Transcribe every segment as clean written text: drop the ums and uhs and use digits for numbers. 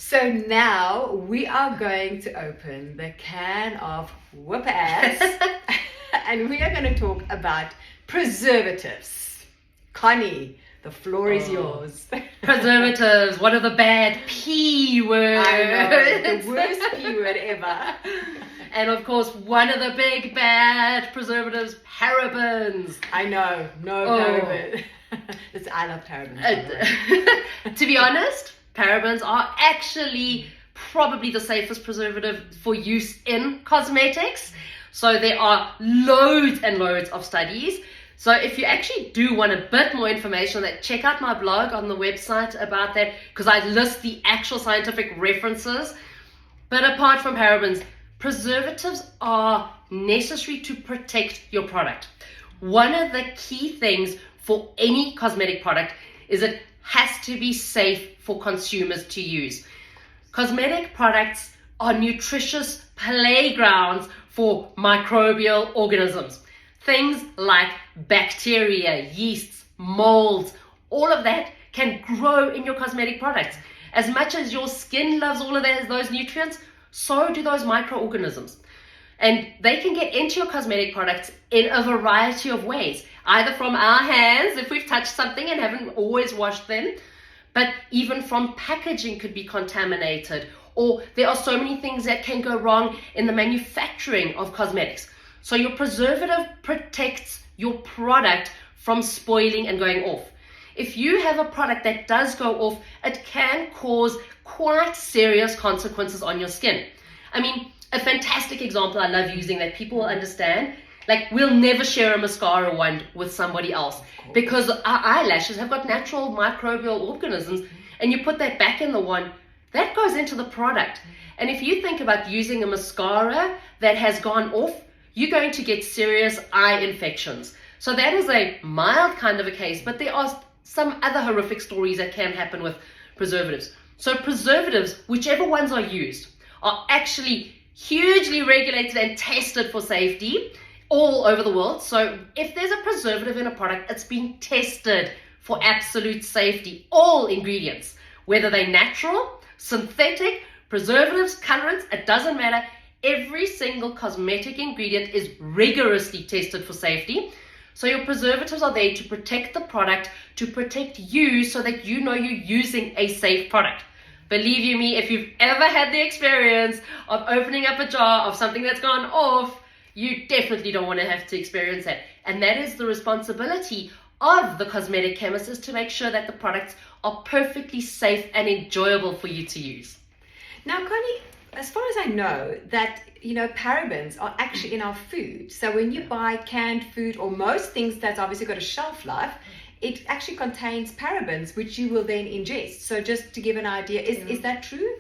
So now we are going to open the can of whoop ass and we are going to talk about preservatives. Connie, the floor is yours. Preservatives, one of the bad P words. I know, the worst P word ever. And of course, one of the big bad preservatives, parabens. I know, paraben. I love parabens. To be honest, parabens are actually probably the safest preservative for use in cosmetics. So there are loads and loads of studies. So if you actually do want a bit more information on that, check out my blog on the website about that, because I list the actual scientific references. But apart from parabens, preservatives are necessary to protect your product. One of the key things for any cosmetic product is it has to be safe for consumers to use. Cosmetic products are nutritious playgrounds for microbial organisms. Things like bacteria, yeasts, molds, all of that can grow in your cosmetic products. As much as your skin loves all of those nutrients, so do those microorganisms. And they can get into your cosmetic products in a variety of ways, either from our hands, if we've touched something and haven't always washed them, but even from packaging could be contaminated, or there are so many things that can go wrong in the manufacturing of cosmetics. So your preservative protects your product from spoiling and going off. If you have a product that does go off, it can cause quite serious consequences on your skin. I mean, a fantastic example I love using that people will understand, like we'll never share a mascara wand with somebody else because our eyelashes have got natural microbial organisms, and you put that back in the wand, that goes into the product. And if you think about using a mascara that has gone off, you're going to get serious eye infections. So that is a mild kind of a case, but there are some other horrific stories that can happen with preservatives. So preservatives, whichever ones are used, are actually hugely regulated and tested for safety all over the world. So if there's a preservative in a product, it's been tested for absolute safety. All ingredients, whether they're natural, synthetic, preservatives, colorants, it doesn't matter. Every single cosmetic ingredient is rigorously tested for safety. So your preservatives are there to protect the product, to protect you so that you know you're using a safe product. Believe you me, if you've ever had the experience of opening up a jar of something that's gone off, you definitely don't want to have to experience that. And that is the responsibility of the cosmetic chemist, is to make sure that the products are perfectly safe and enjoyable for you to use. Now, Connie, as far as I know, that parabens are actually in our food. So when you buy canned food or most things that's obviously got a shelf life, it actually contains parabens, which you will then ingest. So just to give an idea, is that true?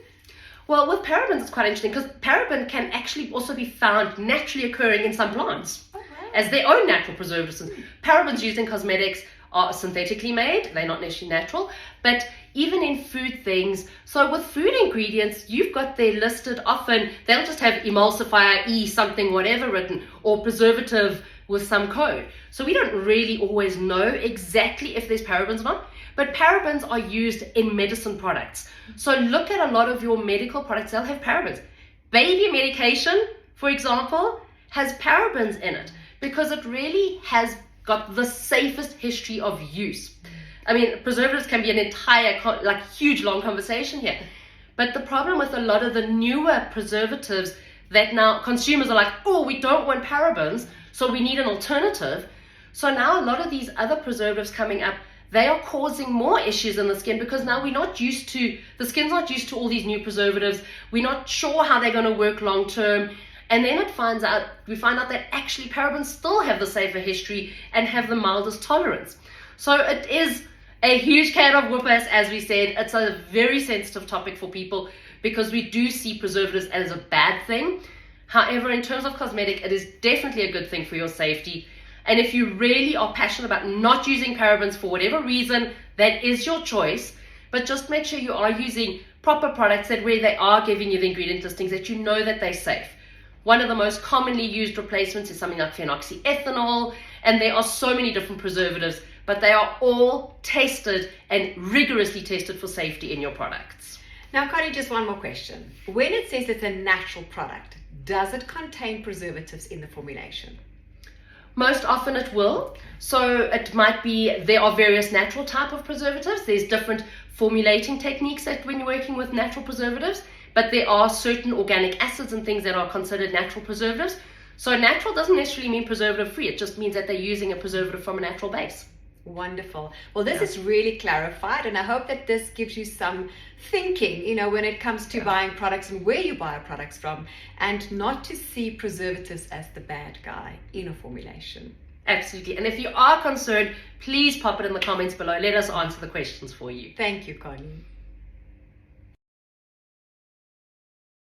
Well, with parabens, it's quite interesting because paraben can actually also be found naturally occurring in some plants as their own natural preservatives. Parabens used in cosmetics are synthetically made. They're not necessarily natural, but even in food things. So with food ingredients, you've got there listed often, they'll just have emulsifier E something whatever written, or preservative with some code. So we don't really always know exactly if there's parabens or not, but parabens are used in medicine products. So look at a lot of your medical products, they'll have parabens. Baby medication, for example, has parabens in it because it really has got the safest history of use. I mean, preservatives can be an entire, huge long conversation here. But the problem with a lot of the newer preservatives that now consumers are like, oh, we don't want parabens, so we need an alternative. So now a lot of these other preservatives coming up, they are causing more issues in the skin because now the skin's not used to all these new preservatives. We're not sure how they're going to work long term. And then we find out that actually parabens still have the safer history and have the mildest tolerance. So it is a huge can of whoop-ass, as we said. It's a very sensitive topic for people because we do see preservatives as a bad thing. However, in terms of cosmetic, it is definitely a good thing for your safety. And if you really are passionate about not using parabens for whatever reason, that is your choice. But just make sure you are using proper products that where they are giving you the ingredient listings that you know that they're safe. One of the most commonly used replacements is something like phenoxyethanol, and there are so many different preservatives, but they are all tested and rigorously tested for safety in your products. Now, Connie, just one more question. When it says it's a natural product, does it contain preservatives in the formulation? Most often it will. So it might be, there are various natural type of preservatives. There's different formulating techniques that when you're working with natural preservatives, but there are certain organic acids and things that are considered natural preservatives. So natural doesn't necessarily mean preservative free. It just means that they're using a preservative from a natural base. Wonderful. Well, this is really clarified, and I hope that this gives you some thinking, when it comes to buying products and where you buy your products from, and not to see preservatives as the bad guy in a formulation. Absolutely. And if you are concerned, please pop it in the comments below. Let us answer the questions for you. Thank you, Connie.